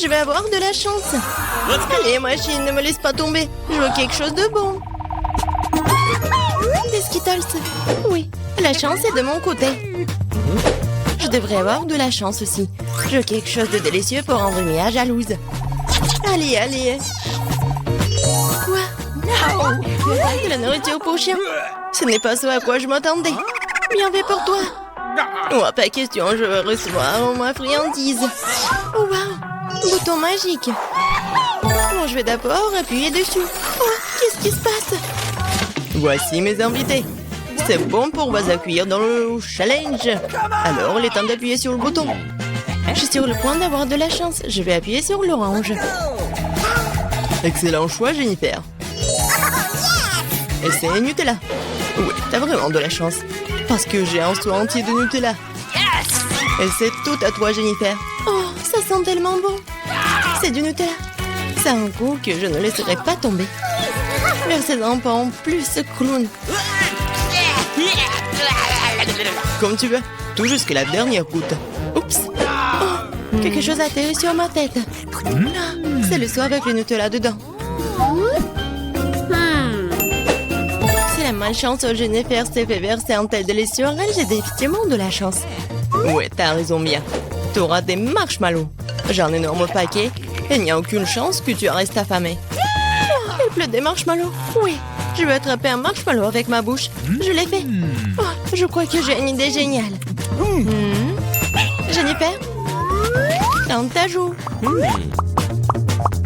je vais avoir de la chance. Allez, machine, ne me laisse pas tomber. Je veux quelque chose de bon. Des Skittles. Oui, la chance est de mon côté. Je devrais avoir de la chance aussi. Je veux quelque chose de délicieux pour rendre Mia jalouse. Allez, allez. Quoi? De la nourriture pour chien. Ce n'est pas ce à quoi je m'attendais. Bien fait pour toi. Oh, pas question, je veux recevoir ma friandise. Oh, wow, bouton magique. Bon, je vais d'abord appuyer dessus. Oh, qu'est-ce qui se passe? Voici mes invités. C'est bon pour vous accueillir dans le challenge. Alors, il est temps d'appuyer sur le bouton. Je suis sur le point d'avoir de la chance. Je vais appuyer sur l'orange. Excellent choix, Jennifer. Et c'est Nutella. Oui, t'as vraiment de la chance. Parce que j'ai un seau entier de Nutella. Et c'est tout à toi, Jennifer. Oh, ça sent tellement bon. C'est du Nutella. C'est un goût que je ne laisserai pas tomber. Versez-en pas en plus, clown. Comme tu veux, tout jusqu'à la dernière goutte. Oups. Oh, quelque chose a atterri sur ma tête. C'est le seau avec le Nutella dedans. Si la malchance Jennifer s'est fait verser un tel délice sur elle, j'ai définitivement de la chance. Ouais, t'as raison, Mia. T'auras des marshmallows. J'ai un énorme paquet et il n'y a aucune chance que tu restes affamé. Oh, il pleut des marshmallows. Oui, je vais attraper un marshmallow avec ma bouche. Je l'ai fait. Oh, je crois que j'ai une idée géniale. Jennifer, dans ta joue.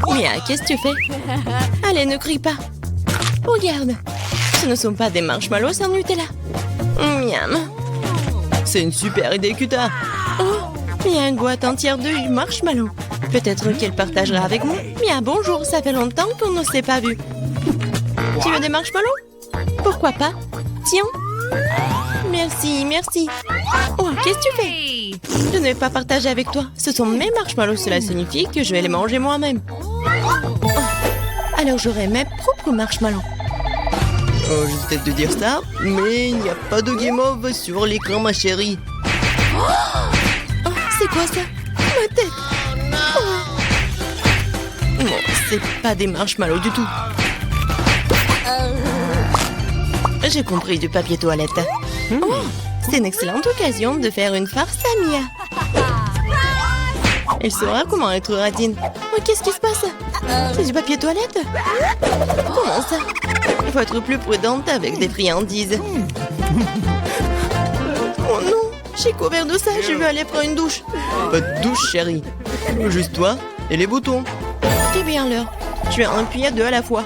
Mia, qu'est-ce que tu fais? Allez, ne crie pas. Regarde, ce ne sont pas des marshmallows sans Nutella. Miam. C'est une super idée que t'as. Oh, il y a une boîte entière de marshmallows. Peut-être qu'elle partagera avec nous. Mia, bonjour, ça fait longtemps qu'on ne s'est pas vu. Tu veux des marshmallows? Pourquoi pas? Tiens. Merci, merci. Oh, qu'est-ce que tu fais? Je ne vais pas partager avec toi. Ce sont mes marshmallows, cela signifie que je vais les manger moi-même. Oh, alors j'aurai mes propres marshmallows. Oh, je vais peut-être te dire ça, mais il n'y a pas de guimauve sur l'écran, ma chérie. Oh, c'est quoi ça? Ma tête. Oh. Non, c'est pas des marshmallows du tout. J'ai compris, du papier toilette. Oh, c'est une excellente occasion de faire une farce à Mia. Elle saura comment être radine. Oh, qu'est-ce qui se passe? C'est du papier toilette? Comment ça? Il faut être plus prudente avec des friandises. Oh non, j'ai couvert de ça, je vais aller prendre une douche. Pas de douche, chérie. Juste toi et les boutons. C'est bien l'heure. Je vais en appuyer deux à la fois.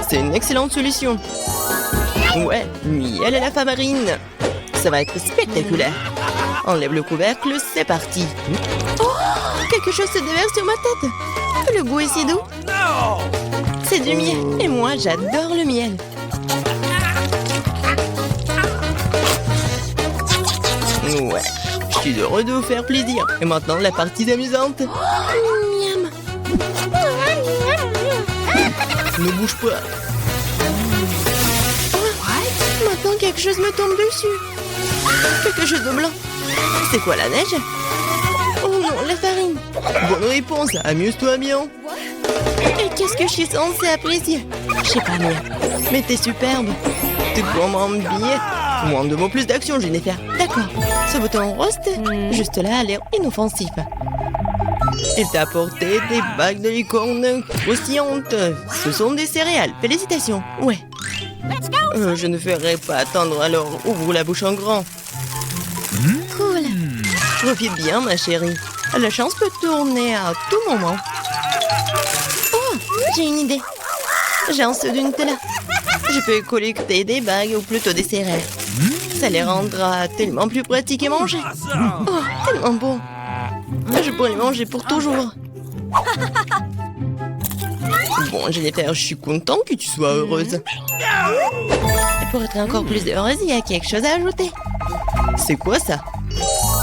C'est une excellente solution. Ouais, miel et la farine. Ça va être spectaculaire. Enlève le couvercle, c'est parti. Oh, quelque chose se déverse sur ma tête. Le goût est si doux. C'est du miel. Et moi, j'adore le miel. Ouais, je suis heureux de vous faire plaisir. Et maintenant, la partie amusante. Miam. Ne bouge pas. Maintenant, quelque chose me tombe dessus. Quelque chose de blanc. C'est quoi, la neige? Oh non, la farine. Bonne réponse, amuse-toi bien. Et qu'est-ce que je suis censée apprécier? Je sais pas, Mia. Mais t'es superbe. T'es vraiment billet. Moins de mots, plus d'action, Jennifer. D'accord. Ce bouton rose, juste là, a l'air inoffensif. Il t'a apporté des bagues de licorne croustillantes. Ce sont des céréales. Félicitations. Ouais. Je ne ferai pas attendre, alors ouvre la bouche en grand. Cool. Profite bien, ma chérie. La chance peut tourner à tout moment. Oh, j'ai une idée. J'ai un seau de Nutella. Je peux collecter des bagues ou plutôt des céréales. Ça les rendra tellement plus pratiques à manger. Oh, tellement bon. Je pourrais les manger pour toujours. Bon, Jennifer, je suis content que tu sois heureuse. Et pour être encore plus heureuse, il y a quelque chose à ajouter. C'est quoi ça?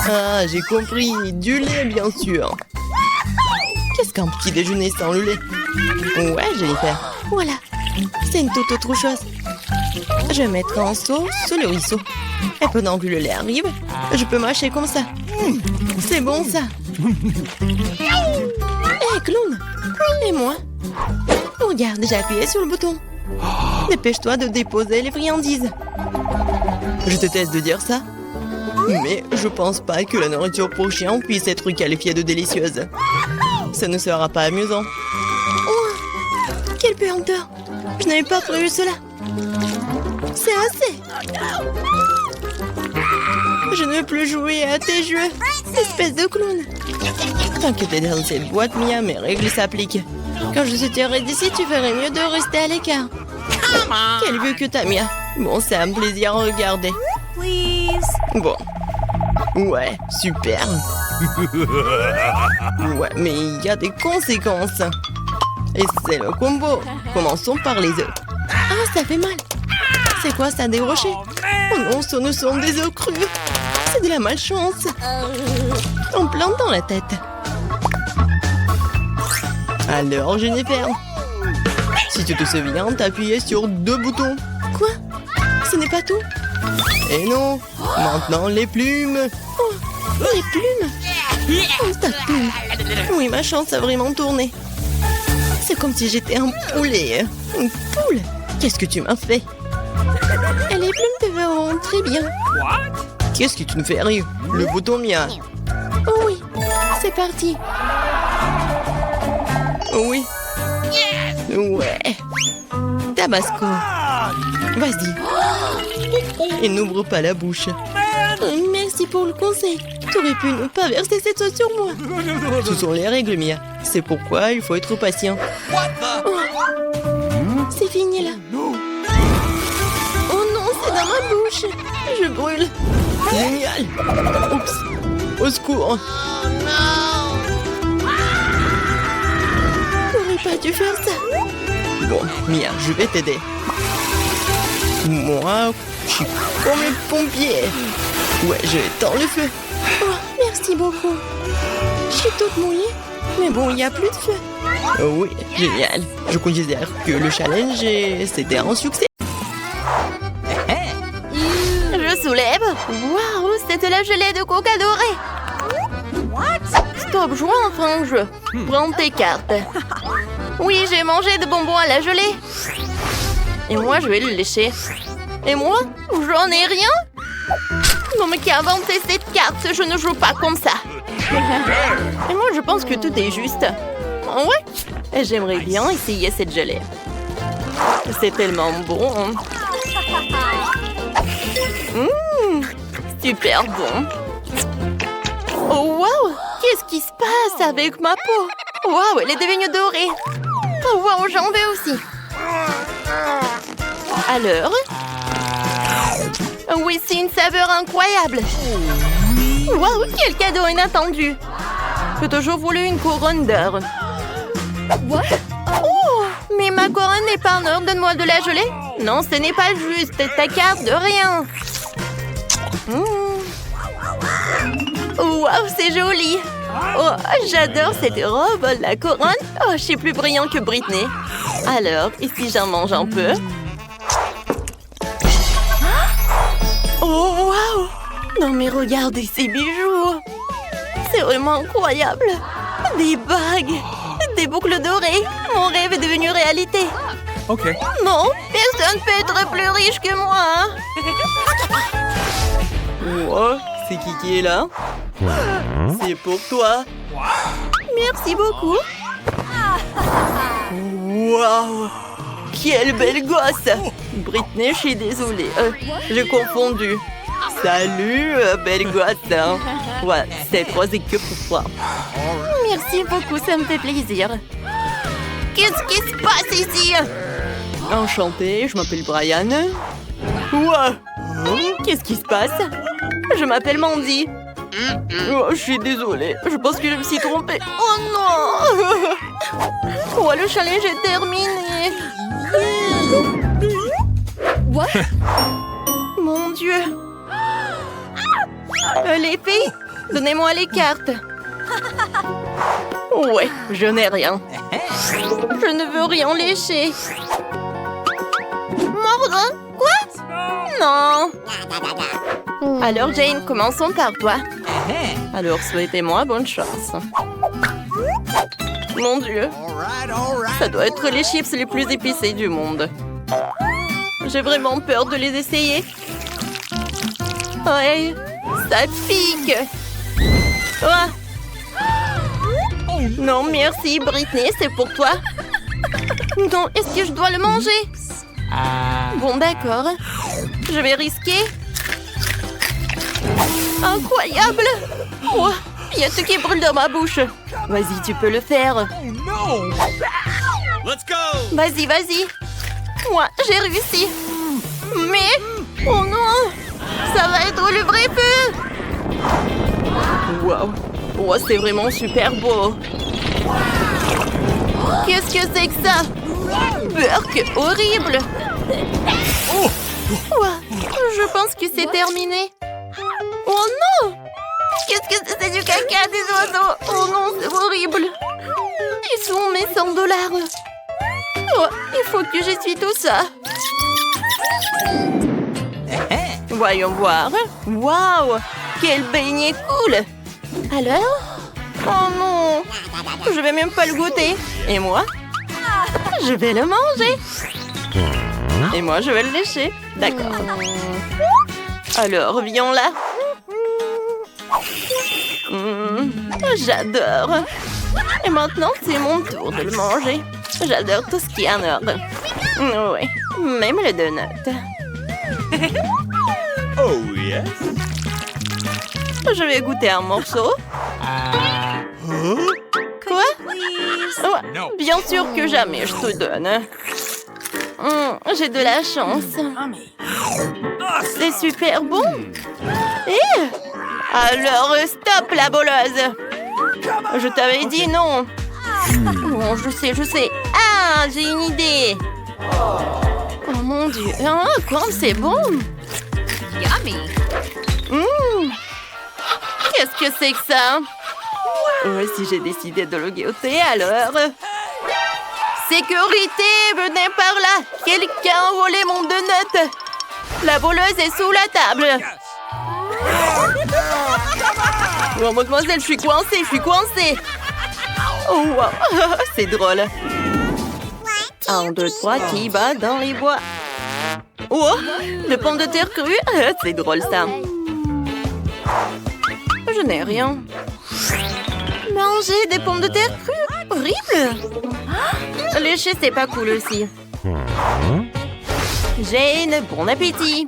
Ah, j'ai compris. Du lait, bien sûr. Qu'est-ce qu'un petit déjeuner sans le lait? Ouais, Jennifer. Voilà. C'est une toute autre chose. Je vais mettre un seau sous le ruisseau. Et pendant que le lait arrive, je peux mâcher comme ça. C'est bon, ça. Hé, clown. Et moi? Regarde, j'ai appuyé sur le bouton. Dépêche-toi de déposer les friandises. Je te teste de dire ça. Mais je pense pas que la nourriture pour chien puisse être qualifiée de délicieuse. Ça ne sera pas amusant. Oh, quelle puanteur! Je n'avais pas prévu cela. C'est assez. Je ne veux plus jouer à tes jeux, espèce de clown. Tant que t'es dans cette boîte, Mia, mes règles s'appliquent. Quand je sortirai d'ici, tu ferais mieux de rester à l'écart. Quelle vue que t'as, Mia. Bon, c'est un plaisir à regarder. Bon. Ouais, super. Ouais, mais il y a des conséquences. Et c'est le combo. Commençons par les œufs. Ah, ça fait mal. C'est quoi ça, des rochers? Oh non, ce ne sont des œufs crus. C'est de la malchance. En plein dans la tête. Alors, Jennifer, si tu te souviens, t'as appuyé sur 2 boutons. Quoi? Ce n'est pas tout? Et non, maintenant les plumes. Oh, les plumes? Oh, ta plume. Oui, ma chance a vraiment tourné. C'est comme si j'étais un poulet. Une poule? Qu'est-ce que tu m'as fait? Et les plumes te vont très bien. Qu'est-ce que tu me fais rire? Le bouton Mia. Oh oui, c'est parti. Oh oui. Ouais. Tabasco. Vas-y. Et n'ouvre pas la bouche. Merci pour le conseil. Tu aurais pu ne pas verser cette sauce sur moi. Ce sont les règles, Mia. C'est pourquoi il faut être patient. Oh. C'est fini là. Oh non, c'est dans ma bouche. Je brûle. Génial. Oups. Au secours. J'aurais pas dû faire ça. Bon, Mia, je vais t'aider. Moi, je suis comme les pompiers. Ouais, je éteins le feu. Oh, merci beaucoup. Je suis toute mouillée. Mais bon, il n'y a plus de feu. Oh oui, génial. Je considère que le challenge, c'était un succès. Je soulève. Waouh, c'était la gelée de coca dorée. Stop, jouons enfin un jeu. Prends tes cartes. Oui, j'ai mangé de bonbons à la gelée. Et moi, je vais le lécher. Et moi, j'en ai rien. Non, mais qui a inventé cette carte? Je ne joue pas comme ça. Et moi, je pense que tout est juste. Ouais. Et j'aimerais bien essayer cette gelée. C'est tellement bon. Super bon. Oh, wow! Qu'est-ce qui se passe avec ma peau? Wow, elle est devenue dorée. Oh, wow, j'en veux aussi. Alors? Oui, c'est une saveur incroyable. Wow, quel cadeau inattendu. J'ai toujours voulu une couronne d'or. Oh, mais ma couronne n'est pas en or. Donne-moi de la gelée. Non, ce n'est pas juste. Ta carte de rien. Wow, c'est joli. Oh, j'adore cette robe. La couronne. Oh, je suis plus brillant que Britney. Alors, et si j'en mange un peu? Oh, wow! Non, mais regardez ces bijoux! C'est vraiment incroyable! Des bagues! Des boucles dorées! Mon rêve est devenu réalité! Ok. Non, personne ne peut être plus riche que moi! Oh, c'est qui est là? C'est pour toi. Merci beaucoup! Waouh! Quelle belle gosse! Britney, je suis désolée. J'ai confondu. Salut, belle gosse. Ouais, c'est 3 écus pour toi. Merci beaucoup, ça me fait plaisir. Qu'est-ce qui se passe ici? Enchanté, je m'appelle Brian. Ouais. Qu'est-ce qui se passe? Je m'appelle Mandy. Oh, je suis désolée. Je pense que je me suis trompée. Oh non! Oh, le challenge est terminé. Mon Dieu! Les filles, donnez-moi les cartes. Ouais, je n'ai rien. Je ne veux rien lécher. Mordre? Quoi? Non. Alors Jane, commençons par toi. Alors, souhaitez-moi bonne chance. Mon Dieu, ça doit être les chips les plus épicés du monde. J'ai vraiment peur de les essayer. Ouais, ça pique. Oh. Non, merci, Britney, c'est pour toi. Non, est-ce que je dois le manger? Bon, d'accord. Je vais risquer. Incroyable! Oh, il y a tout qui brûle dans ma bouche. Vas-y, tu peux le faire. Vas-y, vas-y. Moi, j'ai réussi. Mais... Oh non! Ça va être le vrai feu! Wow! Oh, c'est vraiment super beau. Qu'est-ce que c'est que ça? Burk, horrible! Oh, je pense que c'est terminé. Oh non! Qu'est-ce que c'est du caca des oiseaux? Oh non, c'est horrible! Ils sont mes $100. Oh, il faut que j'essuie tout ça. Voyons voir. Waouh! Quel beignet cool! Alors? Oh non! Je vais même pas le goûter. Et moi? Je vais le manger. Et moi, je vais le lécher. D'accord. Alors, viens là. J'adore. Et maintenant, c'est mon tour de le manger. J'adore tout ce qui est en ordre. Oui, même le donut. Oh yes. Je vais goûter un morceau. Quoi? Oh, bien sûr que jamais je te donne. J'ai de la chance. C'est super bon. Alors, stop la boleuse. Je t'avais dit non. Bon, je sais. Ah, j'ai une idée. Oh mon Dieu. Ah, comme c'est bon. Yummy. Qu'est-ce que c'est que ça? Oh, si j'ai décidé de le goûter, alors... Sécurité, venez par là. Quelqu'un a volé mon donut. La voleuse est sous la table. Oh, mademoiselle, je suis coincée. Oh, wow. C'est drôle. 1, 2, 3, qui bat dans les bois? Oh, le pomme de terre cru. C'est drôle, ça. Je n'ai rien. Manger des pommes de terre crues? Horrible. Lécher, c'est pas cool aussi. Jane, bon appétit.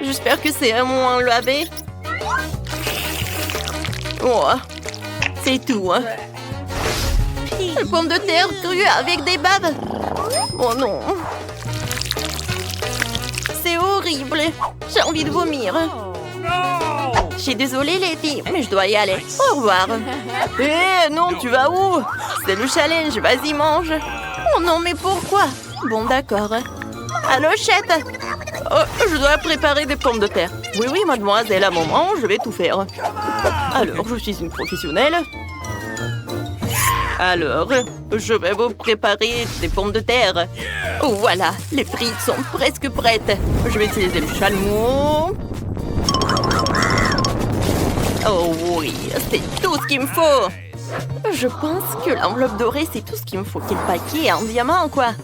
J'espère que c'est moins lavé. Oh, c'est tout. Hein. Les pommes de terre crues avec des baves. Oh non. C'est horrible. J'ai envie de vomir. Je suis désolée les filles, mais je dois y aller. Au revoir. Non, tu vas où? C'est le challenge, vas-y mange. Oh non, mais pourquoi? Bon, d'accord. Alochette. Oh, je dois préparer des pommes de terre. Oui, mademoiselle, à un moment, je vais tout faire. Alors, je suis une professionnelle. Alors, je vais vous préparer des pommes de terre. Oh, voilà, les frites sont presque prêtes. Je vais utiliser le chalumeau. Oh oui, c'est tout ce qu'il me faut. Je pense que l'enveloppe dorée, c'est tout ce qu'il me faut. Quel paquet en diamant, quoi.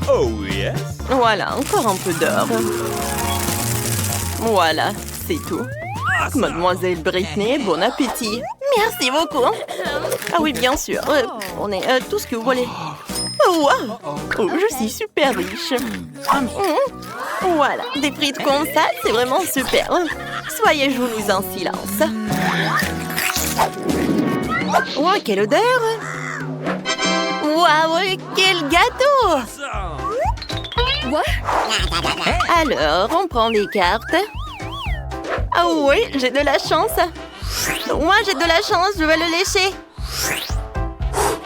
Oh yes. Voilà, encore un peu d'or. Voilà, c'est tout. Mademoiselle Britney, bon appétit. Merci beaucoup. Ah oui, bien sûr. On est tout ce que vous voulez. Oh, wow. Oh, je suis super riche. Voilà, des frites comme ça, c'est vraiment super. Soyez jaloux en silence. Oh, quelle odeur. Waouh, quel gâteau. Alors, on prend des cartes. Ah oui, j'ai de la chance. Moi, j'ai de la chance, je vais le lécher.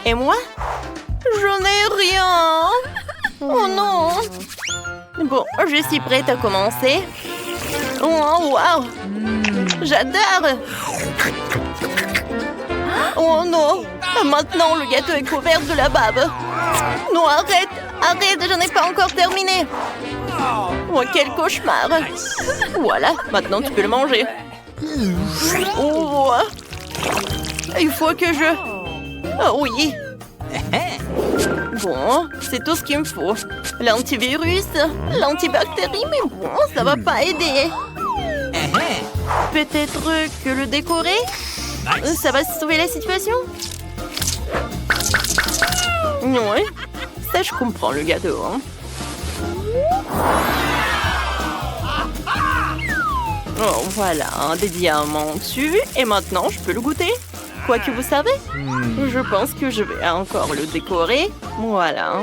Et moi? Je n'ai rien. Oh non. Bon, je suis prête à commencer. Oh, wow. J'adore. Oh non. Maintenant, le gâteau est couvert de la bave. Non, arrête. Arrête, je n'ai pas encore terminé. Oh, quel cauchemar. Voilà, maintenant tu peux le manger. Oh, il faut que je... Ah oui. Bon, c'est tout ce qu'il me faut. L'antivirus, l'antibactérie, mais bon, ça va pas aider. Peut-être que le décorer, ça va sauver la situation. Ouais, ça je comprends le gâteau. Hein. Oh, voilà, des diamants dessus. Et maintenant, je peux le goûter. Quoi que vous savez, je pense que je vais encore le décorer. Voilà.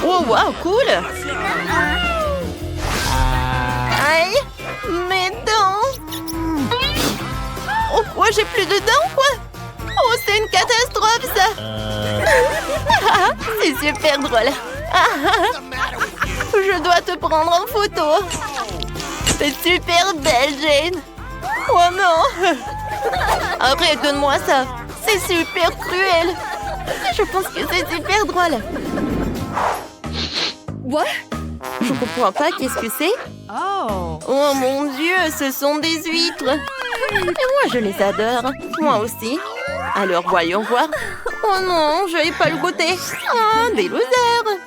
Oh, wow, cool. Aïe, mes dents. Oh, quoi, j'ai plus de dents, quoi. Oh, c'est une catastrophe, ça. C'est super drôle. Je dois te prendre en photo. C'est super belle, Jane. Oh non. Arrête, donne-moi ça. C'est super cruel. Je pense que c'est super drôle. What? Je comprends pas, qu'est-ce que c'est? Oh mon Dieu, ce sont des huîtres. Et moi, je les adore. Moi aussi. Alors, voyons voir. Oh non, je vais pas le goûter. Ah, des losers.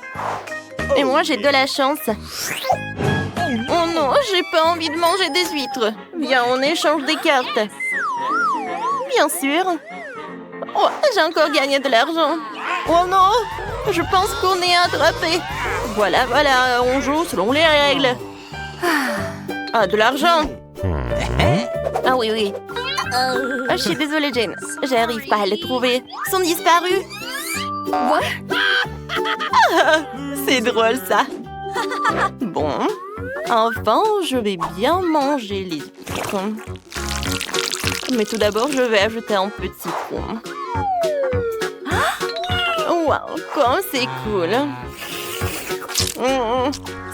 Et moi, j'ai de la chance. Oh non, j'ai pas envie de manger des huîtres. Viens, on échange des cartes. Bien sûr. Oh, j'ai encore gagné de l'argent. Oh non, je pense qu'on est attrapé. Voilà, voilà, on joue selon les règles. Ah, de l'argent. Ah oui, oui. Je suis désolée, Jane. J'arrive pas à les trouver. Ils sont disparus. What? Ah, c'est drôle, ça. Bon. Enfin, je vais bien manger les huîtres. Mais tout d'abord, je vais ajouter un peu de citron. Waouh, comme c'est cool.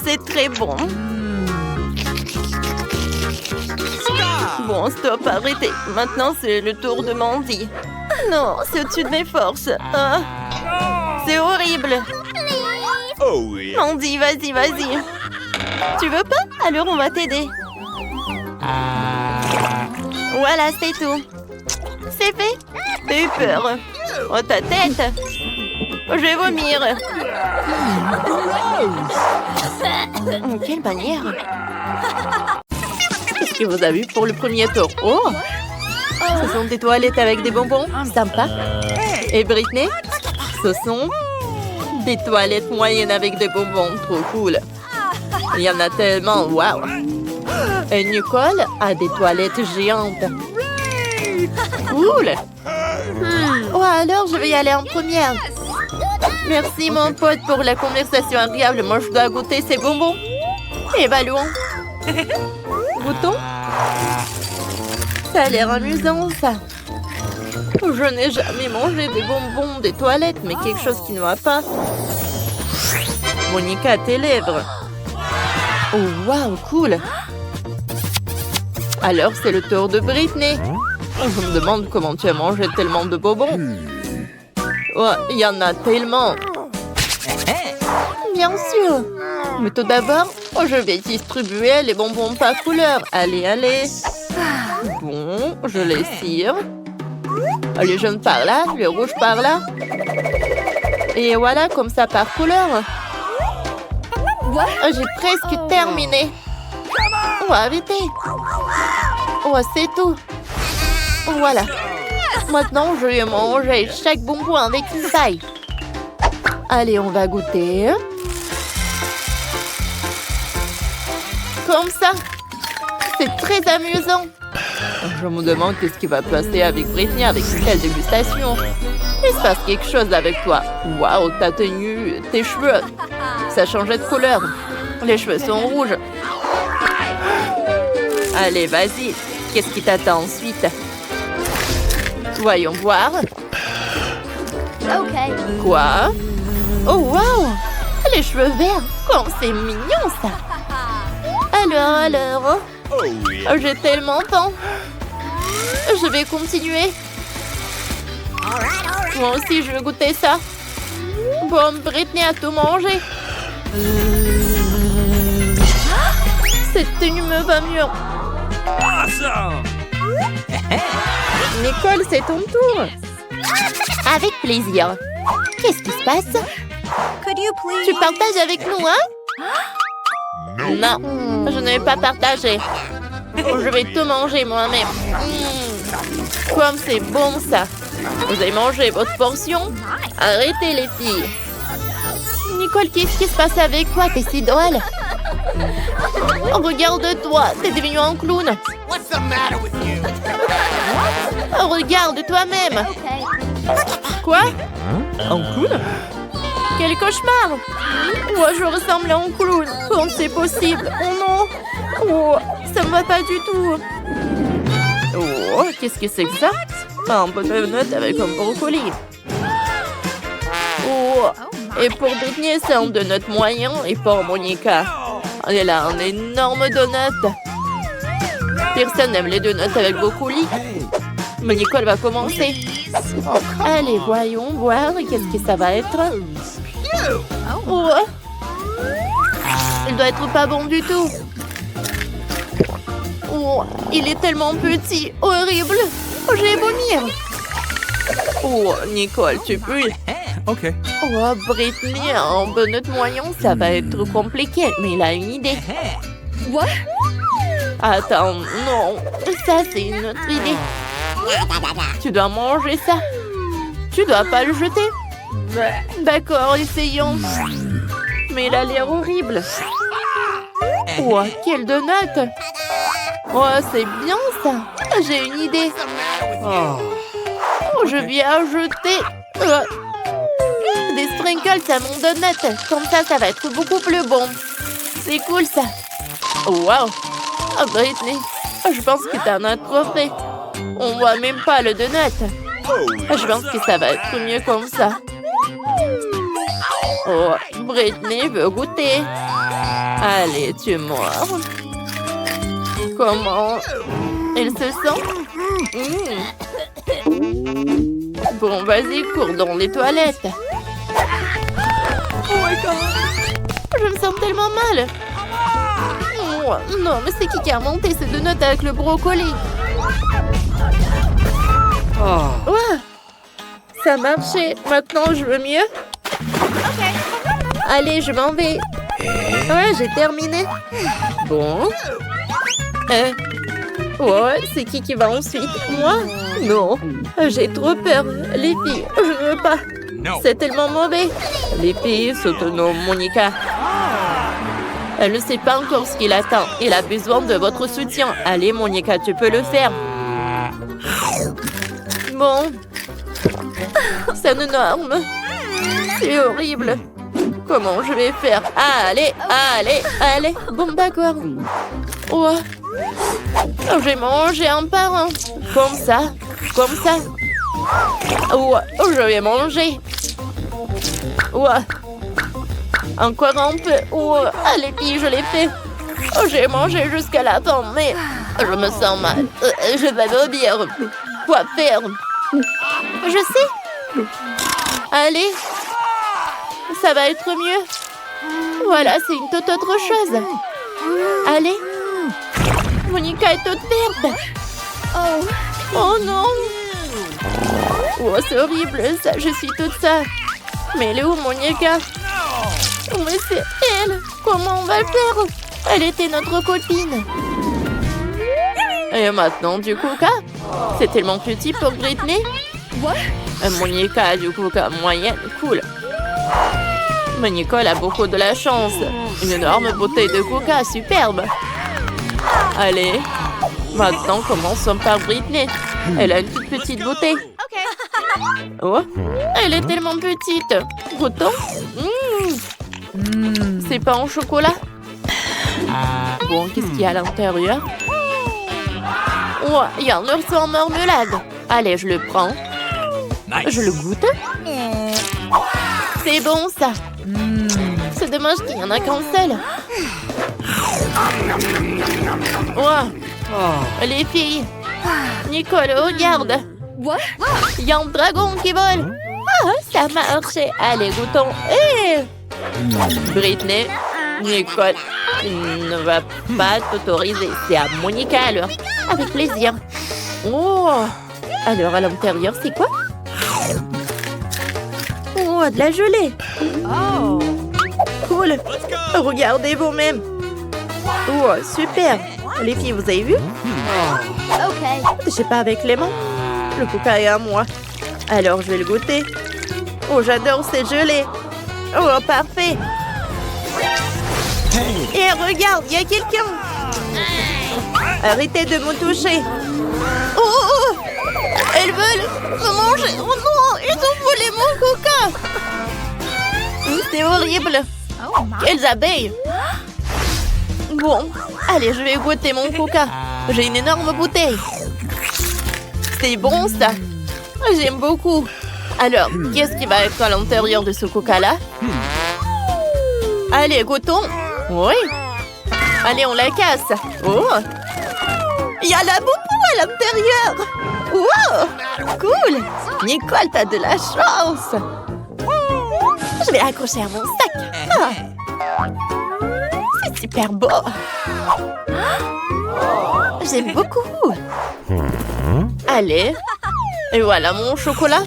C'est très bon. Bon, stop, arrêtez. Maintenant, c'est le tour de Mandy. Non, c'est au-dessus de mes forces. C'est horrible. Oh yeah. Mandy, vas-y, vas-y. Tu veux pas? Alors, on va t'aider. Voilà, c'est tout. C'est fait. T'as eu peur. Oh, ta tête. Je vais vomir. Quelle manière. Qu'est-ce que vous avez vu pour le premier tour? Oh, ce sont des toilettes avec des bonbons. Sympa. Et Britney? Ce sont des toilettes moyennes avec des bonbons. Trop cool. Il y en a tellement. Waouh. Et Nicole a des toilettes géantes. Cool. Oh, alors je vais y aller en première. Merci mon pote pour la conversation agréable. Moi je dois goûter ces bonbons. Évaluons. Goûtons. Ça a l'air amusant ça. Je n'ai jamais mangé des bonbons des toilettes, mais quelque chose qui ne va pas. Monica, tes lèvres. Oh waouh, cool. Alors c'est le tour de Britney. Je me demande comment tu as mangé tellement de bonbons. Oh, il y en a tellement. Bien sûr. Mais tout d'abord, je vais distribuer les bonbons par couleur. Allez, allez. Bon, je les cire. Les jaunes par là, les rouges par là. Et voilà, comme ça par couleur. J'ai presque terminé. Oh, arrêtez. Oh, c'est tout. Voilà. Maintenant, je vais manger chaque bonbon avec une taille. Allez, on va goûter. Comme ça. C'est très amusant. Je me demande qu'est-ce qui va passer avec Britney avec une telle dégustation. Il se passe quelque chose avec toi. Waouh, ta tenue, tes cheveux. Ça changeait de couleur. Les cheveux sont rouges. Allez, vas-y. Qu'est-ce qui t'attend ensuite? Voyons voir. Ok. Quoi? Oh, waouh! Les cheveux verts. Comme c'est mignon, ça. Alors. Oh yeah. J'ai tellement faim. Je vais continuer. Moi aussi, je veux goûter ça. Bon, Britney a tout mangé. Cette tenue me va mieux. Awesome! Nicole, c'est ton tour. Avec plaisir. Qu'est-ce qui se passe? Tu partages avec nous, hein? Non, je ne vais pas partager. Je vais tout manger moi-même. Comme c'est bon ça. Vous avez mangé votre portion? Arrêtez les filles. Nicole, qu'est-ce qui se passe avec toi? T'es si drôle. Regarde-toi, t'es devenu un clown. Regarde toi-même. Quoi? Un clown? Quel cauchemar! Moi, je ressemble à un clown. Comment c'est possible? Oh non! Oh, ça me va pas du tout. Oh, qu'est-ce que c'est que ça? Un donut avec un brocoli. Oh, et pour Britney, c'est un donut moyen. Et pour Monica, elle a un énorme donut. Personne n'aime les donuts avec brocoli. Mais Nicole va commencer. Allez, voyons voir. Qu'est-ce que ça va être? Oh. Il doit être pas bon du tout. Oh, il est tellement petit. Horrible. Oh, je vais vomir. Oh, Nicole, tu peux. OK. Oh, Britney, un donut moyen, ça va être compliqué. Mais il a une idée. What? Attends, non. Ça, c'est une autre idée. Tu dois manger ça. Tu dois pas le jeter. D'accord, essayons. Mais il a l'air horrible. Oh, quel donut! Oh, c'est bien ça. J'ai une idée. Oh, je vais ajouter des sprinkles à mon donut. Comme ça va être beaucoup plus bon. C'est cool ça. Wow. Oh, Britney, je pense que t'en as trop fait. On voit même pas le donut. Je pense que ça va être mieux comme ça. Oh, Britney veut goûter. Allez, tu mords. Comment elle se sent? Bon, vas-y, cours dans les toilettes. Oh my God. Je me sens tellement mal. Oh, non, mais c'est qui a monté ces donuts avec le brocoli? Oh. Ça marchait. Maintenant, je veux mieux. Allez, je m'en vais. Ouais, j'ai terminé. Bon. Ouais, c'est qui va ensuite? Moi? Non. J'ai trop peur. Les filles, je ne veux pas. C'est tellement mauvais. Les filles s'autonoment, Monica. Elle ne sait pas encore ce qu'il attend. Elle a besoin de votre soutien. Allez, Monica, tu peux le faire. Bon. C'est énorme. C'est horrible. Comment je vais faire? Allez, allez, allez. Bon, d'accord. Oh. Je vais manger un par un. Comme ça. Comme ça. Oh, je vais manger. Oh. Encore un peu. Oh, allez, puis je l'ai fait. Oh, j'ai mangé jusqu'à la fin, mais je me sens mal. Je vais vomir. Quoi faire? Je sais. Allez. Ça va être mieux. Voilà, c'est une toute autre chose. Allez. Monica est toute verte. Oh non. Oh, c'est horrible, ça. Je suis toute ça. Mais elle est où, Monica? Oh, mais c'est elle. Comment on va le faire? Elle était notre copine. Et maintenant, du coca? C'est tellement petit pour Britney. Monica a du coca moyenne. Cool. Mais Nicole a beaucoup de la chance. Une énorme bouteille de coca, superbe. Allez, maintenant commençons par Britney. Elle a une toute petite bouteille. Oh, elle est tellement petite. Goûtons. C'est pas en chocolat. Bon, qu'est-ce qu'il y a à l'intérieur? Oh, il y a un ours en marmelade. Allez, je le prends. Je le goûte. C'est bon, ça. C'est dommage qu'il n'y en a qu'un seul. Oh, les filles. Nicole, regarde. Il y a un dragon qui vole. Ah, ça marche. Allez, goûtons. Britney, Nicole, il ne va pas t'autoriser. C'est à Monica alors. Avec plaisir. Oh! Alors, à l'intérieur, c'est quoi? Oh, de la gelée. Oh! Cool. Regardez vous-même. Oh, super. Les filles, vous avez vu? Ok. Je sais pas avec les mains. Le coca est à moi. Alors, je vais le goûter. Oh, j'adore ces gelées. Oh, parfait. Et regarde, il y a quelqu'un. Arrêtez de me toucher. Oh, oh, oh. Elles veulent me manger. Oh non, ils ont volé mon coca. C'est horrible. Quelles abeilles. Bon, allez, je vais goûter mon coca. J'ai une énorme bouteille. C'est bon, ça. J'aime beaucoup. Alors, qu'est-ce qui va être à l'intérieur de ce coca-là? Allez, goûtons. Oui. Allez, on la casse. Oh. Il y a la boubou à l'intérieur. Wow. Cool. Nicole, t'as de la chance. Je vais l'accrocher à mon sac. Ah. C'est super beau. J'aime beaucoup. Allez. Et voilà mon chocolat.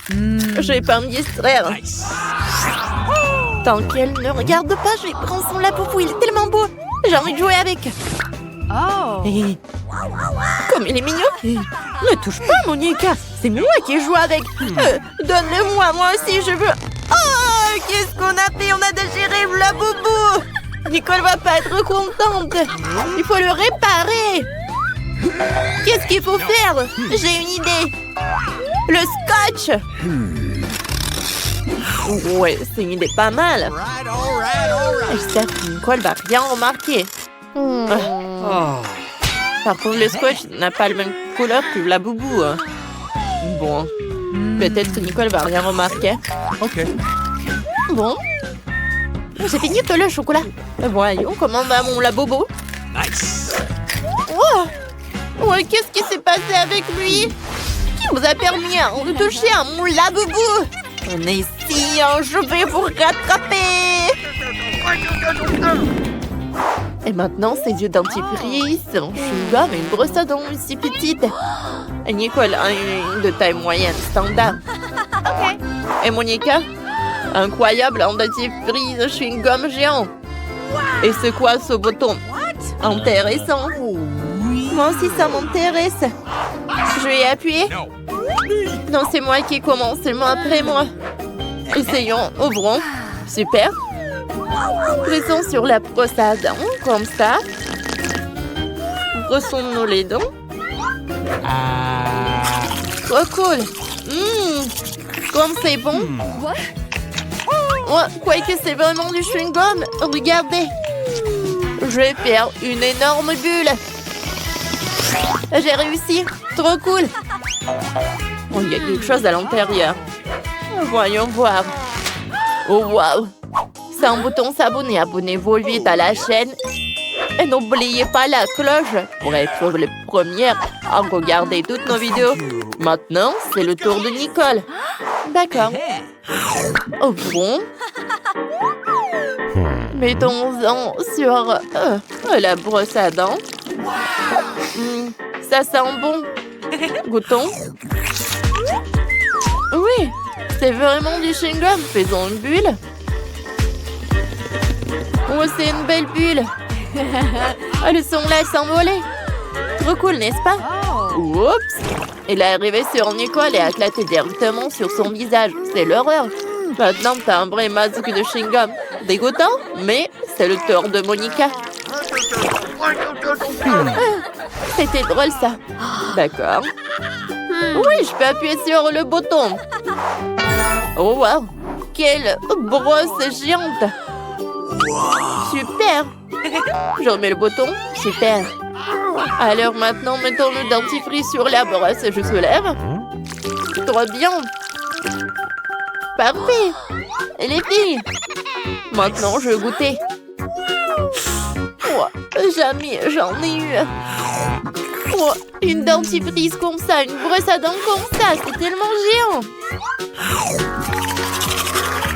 Je vais pas me distraire. Tant qu'elle ne regarde pas, je vais prendre son lapoupou. Il est tellement beau. J'ai envie de jouer avec. Oh. Et... comme il est mignon. Ne touche pas, Monica. C'est moi qui joue avec. Donne-le-moi, moi aussi, je veux. Oh, qu'est-ce qu'on a fait? On a déchiré le lapoupou. Nicole va pas être contente. Il faut le réparer. Qu'est-ce qu'il faut faire? J'ai une idée. Le scotch. Ouais, c'est une idée pas mal. J'espère que Nicole va rien remarquer. Par contre, le scotch n'a pas la même couleur que la boubou. Bon, peut-être que Nicole va rien remarquer. Ok. Bon, j'ai fini tout le chocolat. Voyons comment va mon labobo. Nice. Oh, ouais, qu'est-ce qui s'est passé avec lui? Qui vous a permis de toucher à mon labobo? On est ici, je vais vous rattraper. Et maintenant, ses yeux dentifrice, un chewing-gum et une brosse à dents si petite. Et Nicole a une de taille moyenne, standard. Ok. Et Monica, incroyable, un dentifrice chewing-gum géant. Et c'est quoi ce bouton? Intéressant. Moi aussi, ça m'intéresse. Je vais appuyer. Non, c'est moi qui commence, seulement après moi. Essayons, ouvrons. Super. Pressons sur la brosse à dents, comme ça. Brossons-nous les dents. Trop cool. Comme c'est bon. Ouais, quoique c'est vraiment du chewing-gum. Regardez. Je vais faire une énorme bulle. J'ai réussi. Trop cool. Oh, il y a quelque chose à l'intérieur. Voyons voir. Oh, waouh. C'est un bouton s'abonner. Abonnez-vous vite à la chaîne. Et n'oubliez pas la cloche pour être les premières à regarder toutes nos vidéos. Maintenant, c'est le tour de Nicole. D'accord. Oh bon. Mettons-en sur la brosse à dents. Ça sent bon. Goûtons. Oui, c'est vraiment du chewing-gum. Faisons une bulle. Oh, c'est une belle bulle. Le son là s'envoler. Trop cool, n'est-ce pas? Oups. Il est arrivé sur Nicole et a éclaté directement sur son visage. C'est l'horreur. Maintenant, t'as un vrai masque de chewing-gum. Dégoûtant, mais c'est le tour de Monica. C'était drôle, ça. D'accord. Oui, je peux appuyer sur le bouton. Oh, wow. Quelle brosse géante. Super. Je remets le bouton. Super. Alors maintenant, mettons le dentifrice sur la brosse. Je soulève. Trop bien. Parfait. Et les filles. Maintenant, je vais goûter. Oh, jamais j'en ai eu. Oh, une dentifrice comme ça, une brosse à dents comme ça. C'est tellement géant.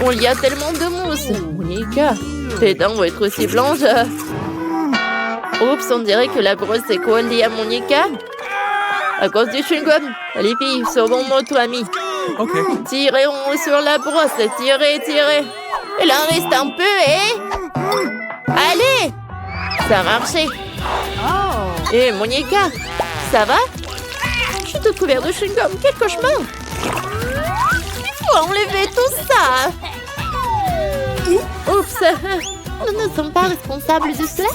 Oh, il y a tellement de mousse. Monica, Tes dents vont être aussi blanches. Oups, on dirait que la brosse est collée à mon éca. À cause du chewing-gum. Les filles, sauvons notre ami. Tirez sur la brosse. Tirez, tirez. Il en reste un peu, Allez! Ça a marché. Et mon éca, ça va? Je suis toute couverte de chewing-gum. Quel cauchemar! Il faut enlever tout ça. Oups! Nous ne sommes pas responsables de cela.